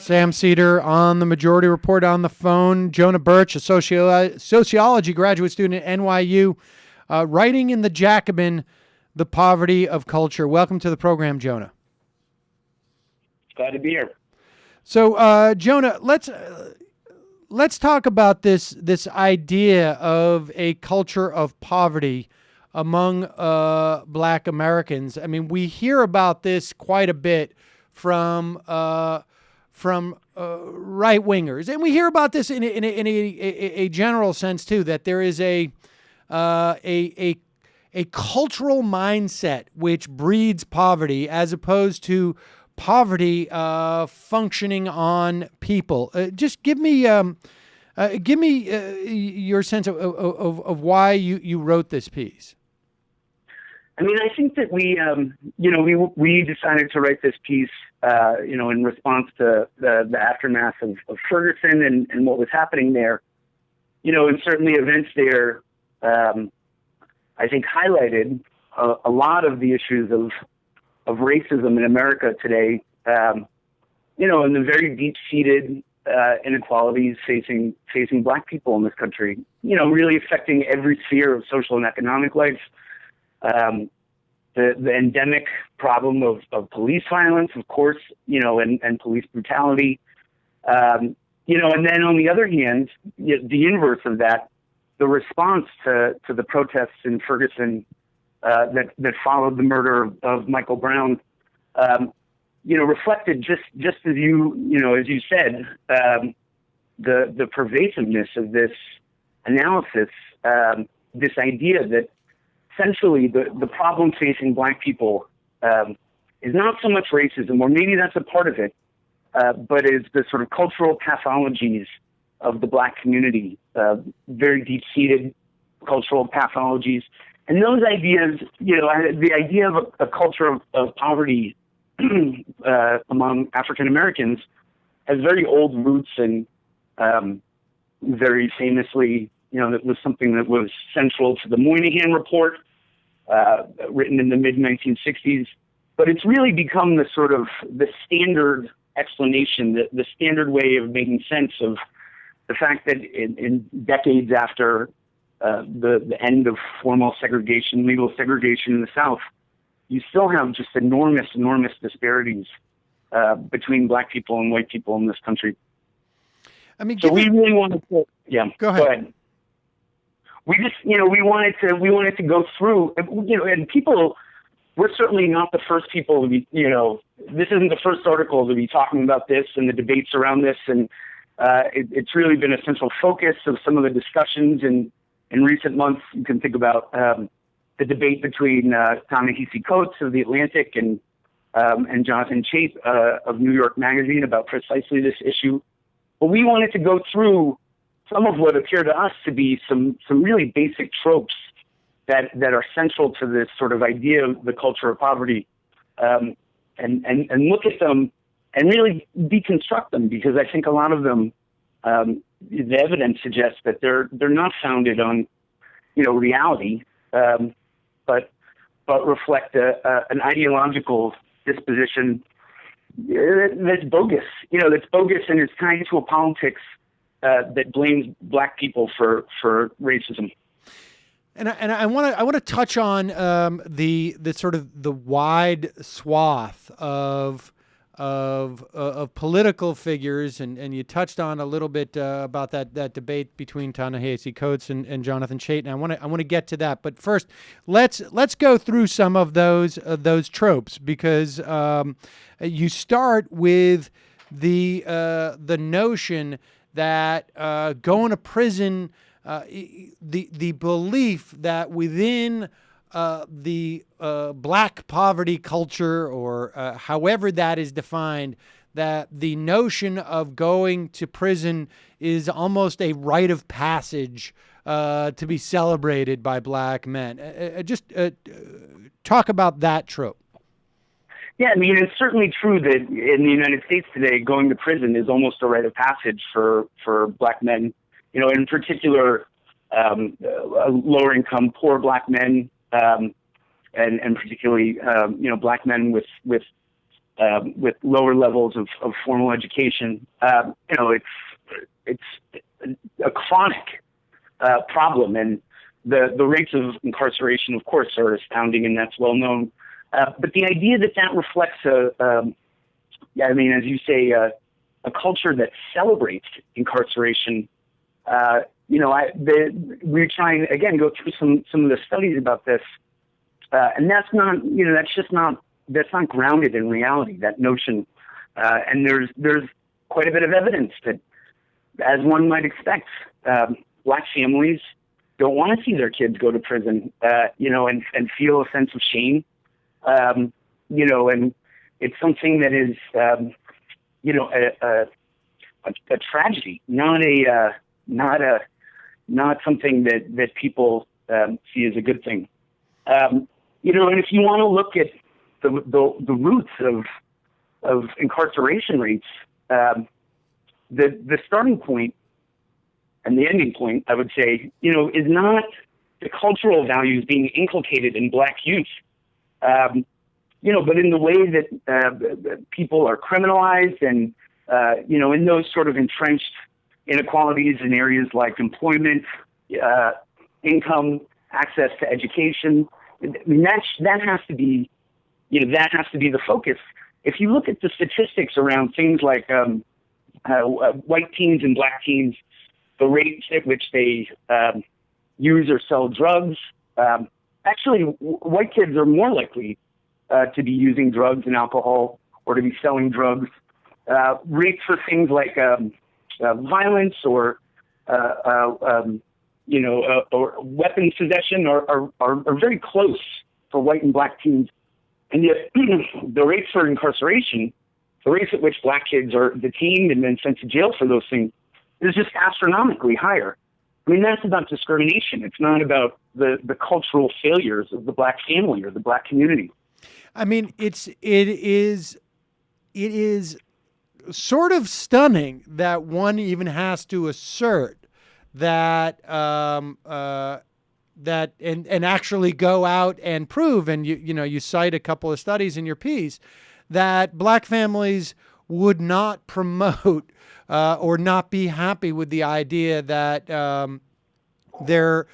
Sam Seder on the Majority Report on the phone. Jonah Birch, a sociology graduate student at NYU, writing in the Jacobin, The Poverty of Culture. Welcome to the program, Jonah. Glad to be here. So, Jonah, let's talk about this idea of a culture of poverty among Black Americans. I mean, we hear about this quite a bit from right wingers, and we hear about this in a general sense too. That there is a cultural mindset which breeds poverty, as opposed to poverty functioning on people. Just give me your sense of why you wrote this piece. I mean, I think that we decided to write this piece, in response to the aftermath of Ferguson and what was happening there. And certainly events there, I think, highlighted a lot of the issues of racism in America today, and the very deep-seated inequalities facing Black people in this country, really affecting every sphere of social and economic life. The endemic problem of police violence, of course, and police brutality, and then on the other hand, the inverse of that, the response to the protests in Ferguson that followed the murder of Michael Brown, reflected just as you said, the pervasiveness of this analysis, this idea that essentially the problem facing Black people is not so much racism, or maybe that's a part of it, but is the sort of cultural pathologies of the Black community, very deep-seated cultural pathologies. And those ideas, the idea of a culture of poverty among African Americans has very old roots, and very famously, that was something that was central to the Moynihan Report, written in the mid-1960s. But it's really become the sort of the standard explanation, the standard way of making sense of the fact that in decades after the end of formal segregation, legal segregation in the South, you still have just enormous disparities between Black people and white people in this country. I mean, so we really wanted to, Go ahead. We just, we wanted to go through, and people, we're certainly not the first people to be, this isn't the first article to be talking about this and the debates around this, and it's really been a central focus of some of the discussions in recent months. You can think about the debate between Ta-Nehisi Coates of The Atlantic and Jonathan Chait of New York Magazine about precisely this issue. But we wanted to go through some of what appear to us to be some really basic tropes that are central to this sort of idea of the culture of poverty, and look at them and really deconstruct them, because I think a lot of them, the evidence suggests that they're not founded on, reality, but reflect an ideological disposition that's bogus. That's bogus and is tied to a politics that blames Black people for racism. And I want to touch on the sort of the wide swath of political figures, and you touched on a little bit about that debate between Ta-Nehisi Coates and Jonathan Chait, and I want to get to that. But first, let's go through some of those tropes, because you start with the notion that going to prison, the belief that within the Black poverty culture, or however that is defined, that the notion of going to prison is almost a rite of passage to be celebrated by Black men. Just talk about that trope. Yeah, I mean, it's certainly true that in the United States today, going to prison is almost a rite of passage for Black men. In particular, lower income, poor Black men, and particularly, Black men with with lower levels of formal education. It's a chronic problem, and the rates of incarceration, of course, are astounding, and that's well known. But the idea that reflects as you say, a culture that celebrates incarceration. We're trying again go through some of the studies about this, and that's not grounded in reality. That notion, and there's quite a bit of evidence that, as one might expect, black families don't want to see their kids go to prison, and feel a sense of shame, and it's something that is, a tragedy, not something that people see as a good thing. And if you want to look at the roots of incarceration rates, the starting point and the ending point, I would say, is not the cultural values being inculcated in black youth, but in the way that people are criminalized and, in those sort of entrenched inequalities in areas like employment, income, access to education. That has to be the focus. If you look at the statistics around things like white teens and black teens, the rates at which they use or sell drugs, actually, white kids are more likely to be using drugs and alcohol or to be selling drugs. Rates for things like violence or weapons possession are very close for white and black teens. And yet the rates for incarceration, the rates at which black kids are detained and then sent to jail for those things, is just astronomically higher. I mean, that's about discrimination. It's not about the cultural failures of the black family or the black community. I mean, it is sort of stunning that one even has to assert that that and actually go out and prove, and you cite a couple of studies in your piece, that black families would not promote or not be happy with the idea that their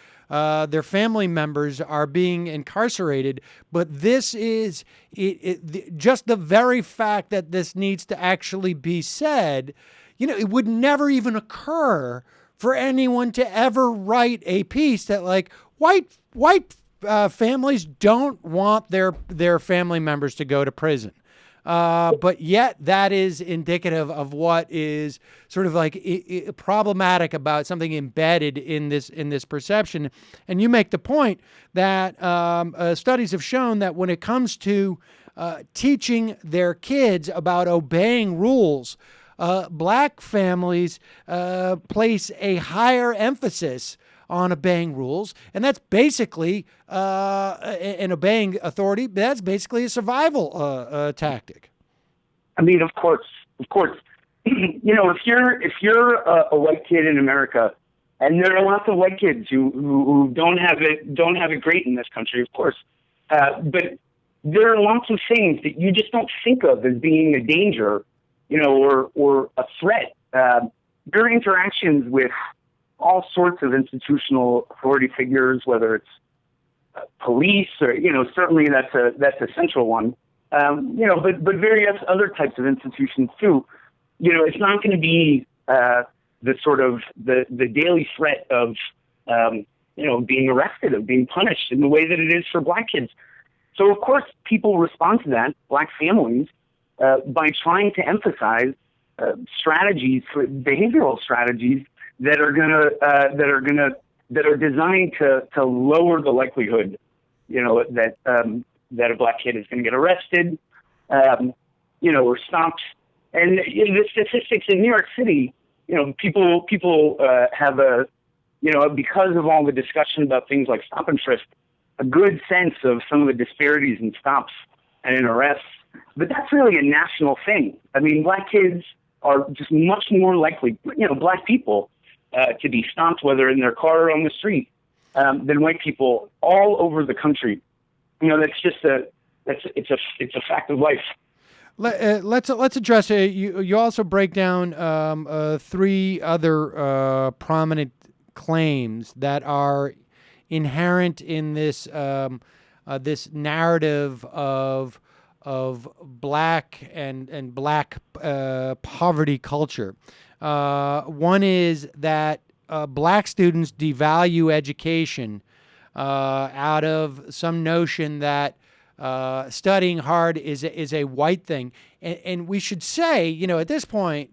family members are being incarcerated. But this is just the very fact that this needs to actually be said. It would never even occur for anyone to ever write a piece that like white families don't want their family members to go to prison. But yet that is indicative of what is sort of like problematic about something embedded in this perception. And you make the point that studies have shown that when it comes to teaching their kids about obeying rules, black families place a higher emphasis on obeying rules, and that's basically and obeying authority. That's basically a survival tactic. I mean, of course. If you're a white kid in America, and there are lots of white kids who don't have it great in this country, of course, but there are lots of things that you just don't think of as being a danger, or a threat. Your interactions with all sorts of institutional authority figures, whether it's police or, certainly that's a central one, but various other types of institutions too. It's not going to be the sort of the daily threat of, being arrested, of being punished in the way that it is for black kids. So of course people respond to that, black families, by trying to emphasize behavioral strategies that are designed to lower the likelihood, that a black kid is going to get arrested, or stopped. And the statistics in New York City, people have because of all the discussion about things like stop and frisk, a good sense of some of the disparities in stops and in arrests. But that's really a national thing. I mean, black kids are just much more likely, black people, to be stopped, whether in their car or on the street, than white people all over the country. That's just it's a fact of life. Let's address it. You also break down three other prominent claims that are inherent in this this narrative of black and black poverty culture. One is that black students devalue education out of some notion that studying hard is a white thing, and we should say, at this point,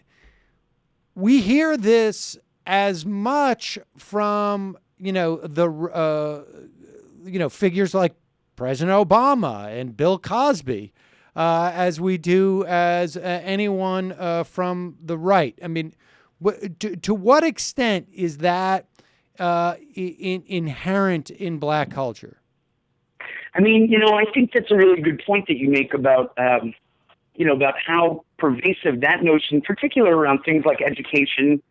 we hear this as much from the figures like President Obama and Bill Cosby as we do as anyone from the right. I mean, to what extent is that inherent in black culture? I mean, I think that's a really good point that you make about, about how pervasive that notion, particularly around things like education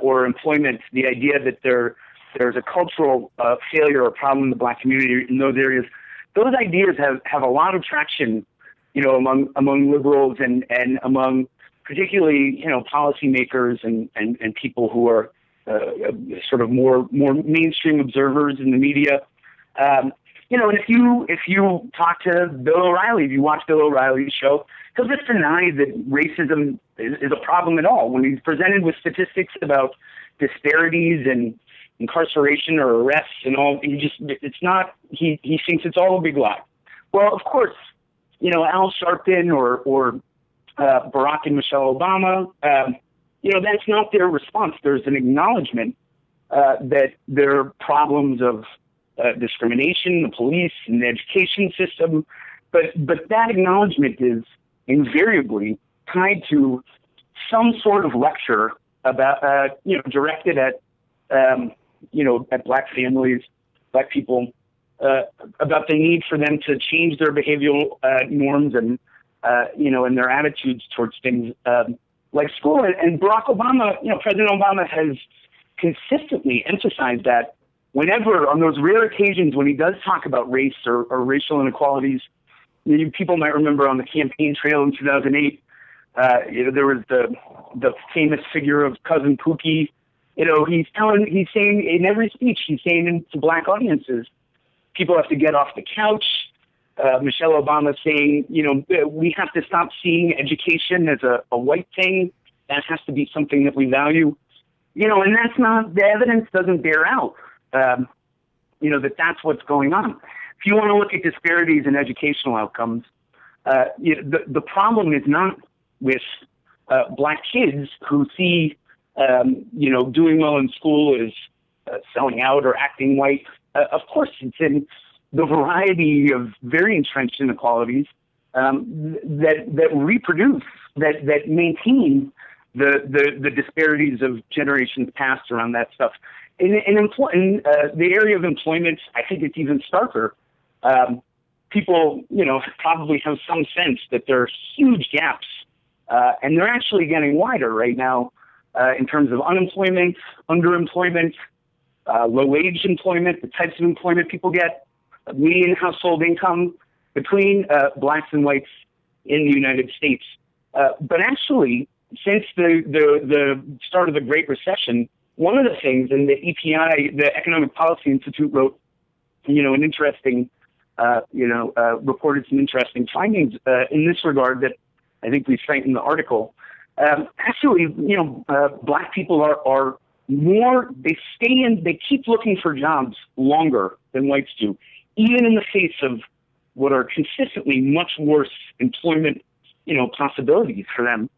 or employment, the idea that there's a cultural failure or problem in the black community in those areas. Those ideas have a lot of traction, among liberals and among particularly, policymakers and people who are sort of more mainstream observers in the media. And if you talk to Bill O'Reilly, if you watch Bill O'Reilly's show, he'll just deny that racism is a problem at all. When he's presented with statistics about disparities and incarceration or arrests and all, he thinks it's all a big lie. Well, of course, Al Sharpton or Barack and Michelle Obama, that's not their response. There's an acknowledgement that there are problems of discrimination, the police, and the education system, but that acknowledgement is invariably tied to some sort of lecture about, directed at, at black families, black people, about the need for them to change their behavioral norms and, and their attitudes towards things like school. And Barack Obama, President Obama has consistently emphasized that whenever, on those rare occasions when he does talk about race or racial inequalities. People might remember on the campaign trail in 2008, there was the famous figure of Cousin Pookie. He's saying in every speech, he's saying to black audiences, people have to get off the couch. Michelle Obama saying, we have to stop seeing education as a white thing. That has to be something that we value. And that's not, the evidence doesn't bear out, that's what's going on. If you want to look at disparities in educational outcomes, the problem is not with black kids who see, doing well in school is selling out or acting white. Of course, it's in the variety of very entrenched inequalities that reproduce, that maintain the disparities of generations past around that stuff. In the area of employment, I think it's even starker. People, probably have some sense that there are huge gaps, and they're actually getting wider right now in terms of unemployment, underemployment, low-wage employment, the types of employment people get, median household income between blacks and whites in the United States. But actually, since the start of the Great Recession, one of the things, and the EPI, the Economic Policy Institute, wrote, an interesting, reported some interesting findings in this regard that I think we cite in the article. Actually, black people are more, they keep looking for jobs longer than whites do, even in the face of what are consistently much worse employment, possibilities for them.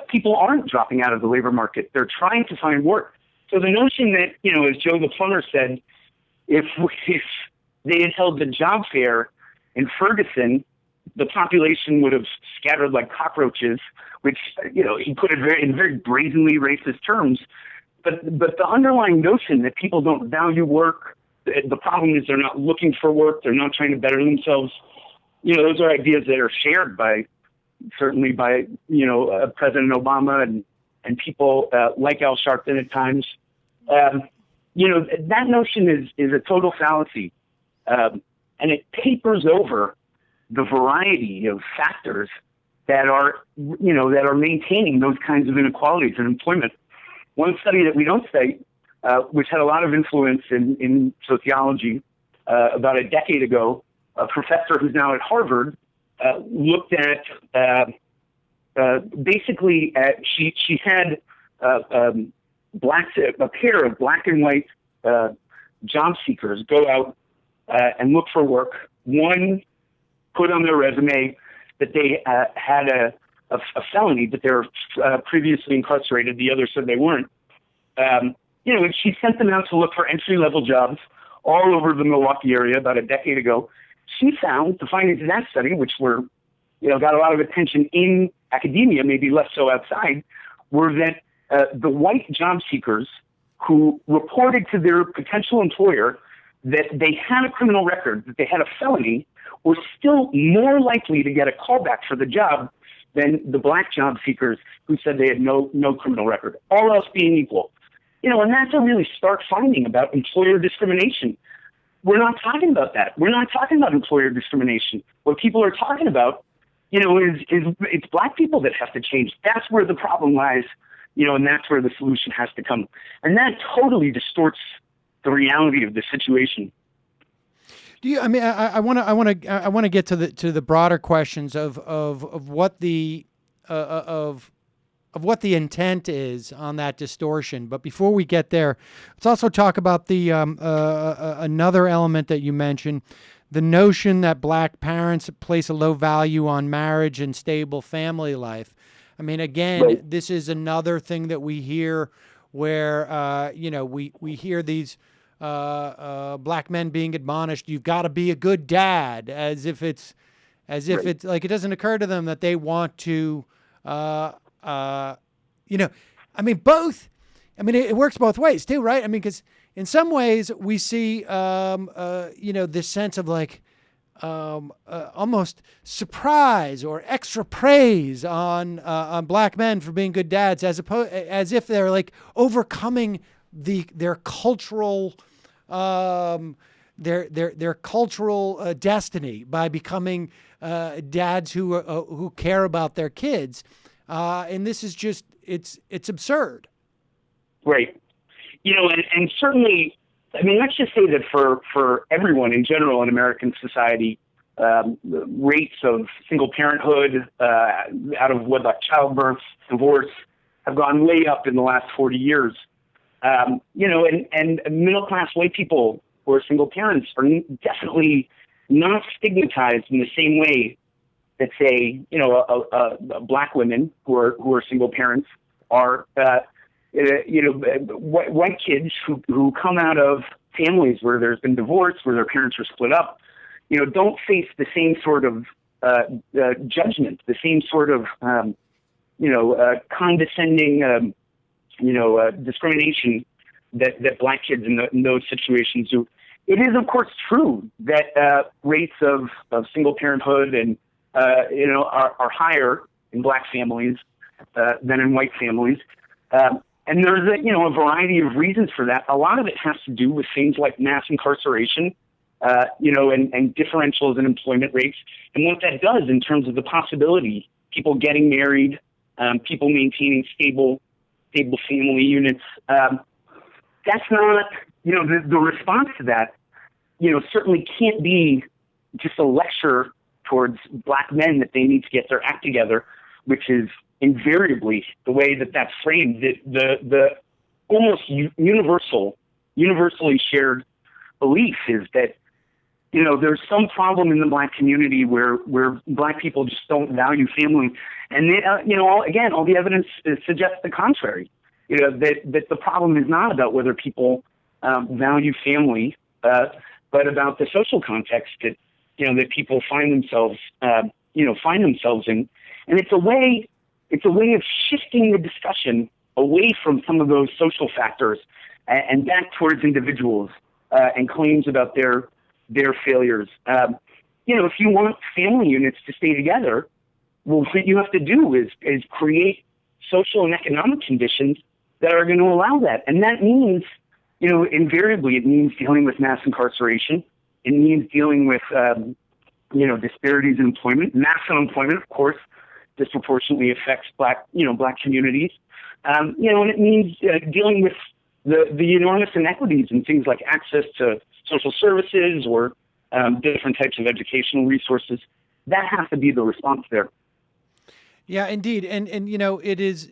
People aren't dropping out of the labor market. They're trying to find work. So the notion that, as Joe the plumber said, if they had held the job fair in Ferguson, the population would have scattered like cockroaches, which, he put it in very brazenly racist terms. But the underlying notion that people don't value work, the problem is they're not looking for work, they're not trying to better themselves. Those are ideas that are shared certainly by President Obama and people like Al Sharpton at times. That notion is a total fallacy, and it papers over the variety of factors that are, that are maintaining those kinds of inequalities in employment. One study that we don't cite, which had a lot of influence in sociology about a decade ago, a professor who's now at Harvard looked at basically she had a pair of black and white job seekers go out and look for work. One put on their resume that they had a felony, that they were previously incarcerated. The other said they weren't. And she sent them out to look for entry-level jobs all over the Milwaukee area about a decade ago. She found the findings of that study, which were, got a lot of attention in academia, maybe less so outside, were that the white job seekers who reported to their potential employer that they had a criminal record, that they had a felony, were still more likely to get a callback for the job than the black job seekers who said they had no criminal record, all else being equal. And that's a really stark finding about employer discrimination. We're not talking about that. We're not talking about employer discrimination. What people are talking about, is it's black people that have to change. That's where the problem lies, and that's where the solution has to come. And that totally distorts the reality of the situation. I want to get to the broader questions of what the what the intent is on that distortion. But before we get there, let's also talk about the another element that you mentioned, the notion that black parents place a low value on marriage and stable family life. I mean, again, right. This is another thing that we hear where we hear these black men being admonished, you've got to be a good dad, as if it's like it doesn't occur to them that they want to it works both ways too, right? I mean, because in some ways we see this sense of like almost surprise or extra praise on black men for being good dads, as if they're like overcoming their cultural their cultural destiny by becoming dads who care about their kids, and this is just it's absurd. Right. And certainly, I mean, let's just say that for everyone in general in American society, rates of single parenthood, out of wedlock childbirth, divorce, have gone way up in the last 40 years. And middle-class white people who are single parents are definitely not stigmatized in the same way that, say, black women who are single parents are. White kids who come out of families where there's been divorce, where their parents are split up, don't face the same sort of judgment, the same sort of condescending discrimination that black kids in those situations do. It is, of course, true that rates of single parenthood and are higher in black families than in white families, and there's a variety of reasons for that. A lot of it has to do with things like mass incarceration, and differentials in employment rates, and what that does in terms of the possibility, people getting married, people maintaining stable family units. That's not, the response to that, certainly can't be just a lecture towards black men that they need to get their act together, which is invariably the way that that's framed. The almost universally shared belief is that, there's some problem in the black community where black people just don't value family. And, all the evidence suggests the contrary, that the problem is not about whether people value family, but about the social context that, that people find themselves in. And it's a way of shifting the discussion away from some of those social factors and back towards individuals and claims about their failures. If you want family units to stay together, well, what you have to do is create social and economic conditions that are going to allow that. And that means, invariably it means dealing with mass incarceration. It means dealing with, disparities in employment, mass unemployment, of course, disproportionately affects black communities. And it means dealing with the enormous inequities in things like access to social services or different types of educational resources. That has to be the response there. Yeah, indeed. And it is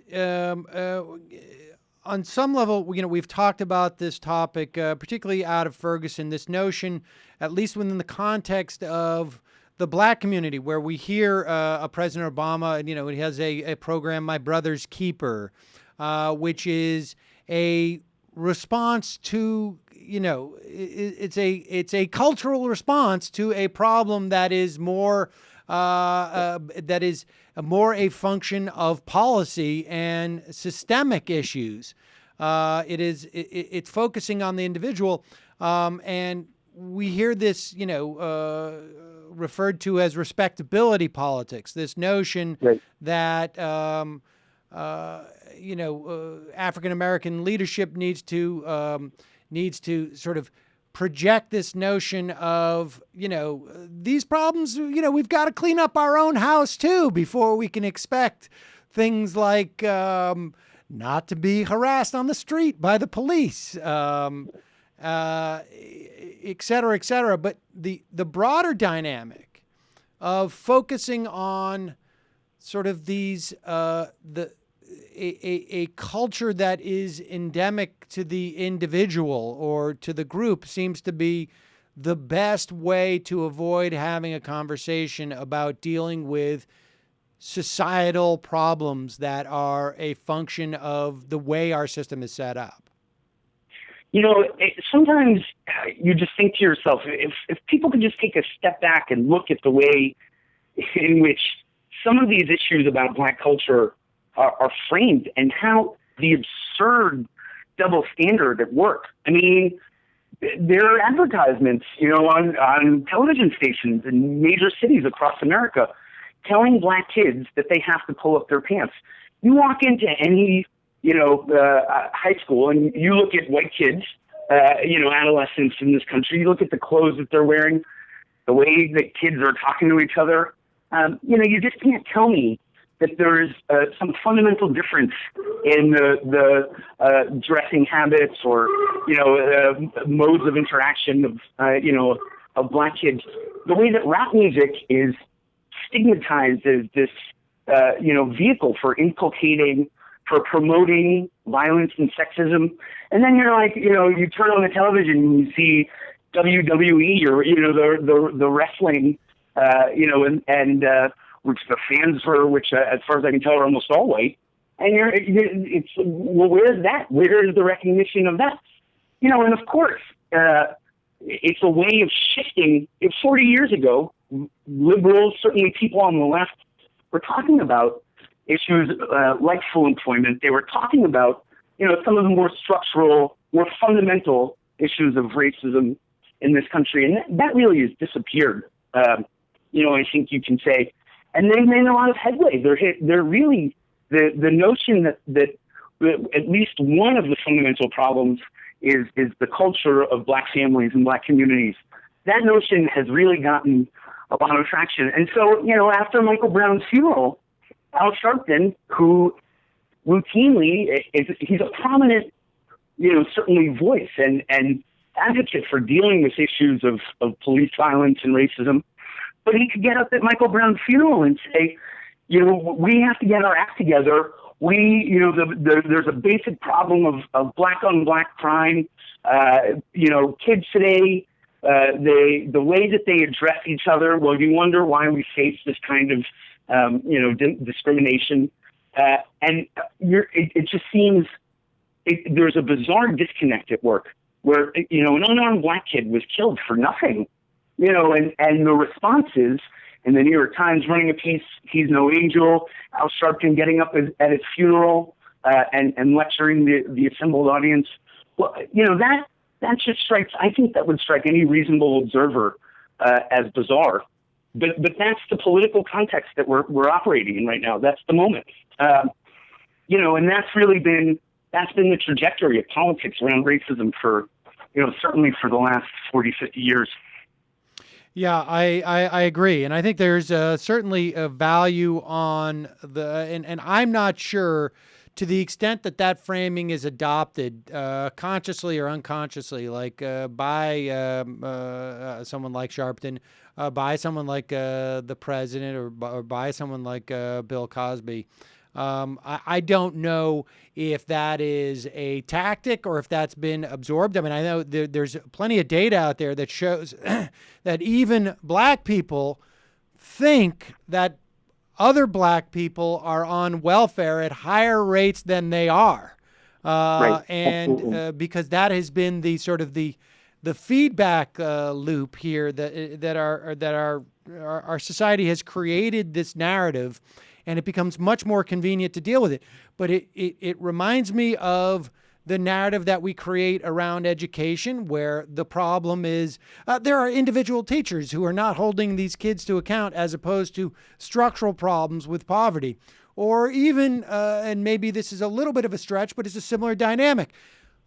on some level, we've talked about this topic, particularly out of Ferguson, this notion, at least within the context of the black community, where we hear President Obama, he has a program, My Brother's Keeper, which is a response to, it's a cultural response to a problem that is more a function of policy and systemic issues. It's focusing on the individual, and we hear this, referred to as respectability politics. This notion Right. that African American leadership needs to sort of project this notion of, these problems, we've got to clean up our own house too before we can expect things like not to be harassed on the street by the police, et cetera, et cetera. But the broader dynamic of focusing on sort of these, a culture that is endemic to the individual or to the group seems to be the best way to avoid having a conversation about dealing with societal problems that are a function of the way our system is set up. Sometimes you just think to yourself, if people could just take a step back and look at the way in which some of these issues about black culture are framed and how the absurd double standard at work. I mean, there are advertisements, on television stations in major cities across America telling black kids that they have to pull up their pants. You walk into any, high school and you look at white kids, adolescents in this country, you look at the clothes that they're wearing, the way that kids are talking to each other. You just can't tell me that there is some fundamental difference in the dressing habits or modes of interaction of black kids. The way that rap music is stigmatized as this vehicle for inculcating, for promoting violence and sexism, and then you're like, you turn on the television and you see WWE or the wrestling, and which the fans were, which as far as I can tell, are almost all white. And where's that? Where is the recognition of that? And of course, it's a way of shifting. If 40 years ago, liberals, certainly people on the left, were talking about issues like full employment. They were talking about, some of the more structural, more fundamental issues of racism in this country. And that really has disappeared. I think you can say. And they've made a lot of headway. They're really the notion that at least one of the fundamental problems is the culture of black families and black communities. That notion has really gotten a lot of traction. And so, after Michael Brown's funeral, Al Sharpton, who routinely he's a prominent, certainly voice and advocate for dealing with issues of police violence and racism. But he could get up at Michael Brown's funeral and say, we have to get our act together. There's a basic problem of black on black crime. Kids today, the way that they address each other, well, you wonder why we face this kind of, discrimination. And it just seems there's a bizarre disconnect at work where, an unarmed black kid was killed for nothing. And the response is, in the New York Times running a piece, he's no angel, Al Sharpton getting up at his funeral and lecturing the assembled audience. Well, that just strikes, I think that would strike any reasonable observer as bizarre. But that's the political context that we're operating in right now. That's the moment. And that's been the trajectory of politics around racism for, certainly for the last 40, 50 years. Yeah, I agree. And I think there's certainly a value on and I'm not sure to the extent that that framing is adopted consciously or unconsciously, like by someone like Sharpton, by someone like the president, or by someone like Bill Cosby. I don't know if that is a tactic or if that's been absorbed. I mean, I know there's plenty of data out there that shows that even black people think that other black people are on welfare at higher rates than they are. Right. And Absolutely. because that has been the sort of the feedback loop here that our society has created this narrative, and it becomes much more convenient to deal with it. But it reminds me of the narrative that we create around education, where the problem is there are individual teachers who are not holding these kids to account, as opposed to structural problems with poverty. Or even, and maybe this is a little bit of a stretch, but it's a similar dynamic.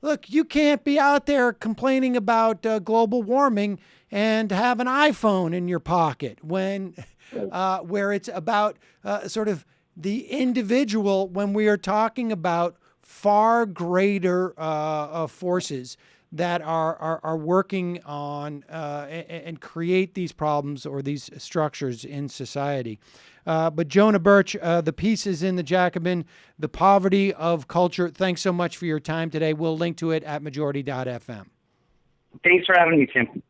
Look, you can't be out there complaining about global warming and have an iPhone in your pocket when where it's about sort of the individual, when we are talking about far greater forces that are working on and create these problems or these structures in society. But Jonah Birch, the piece is in the Jacobin, The Poverty of Culture. Thanks so much for your time today. We'll link to it at majority.fm. Thanks for having me, Tim.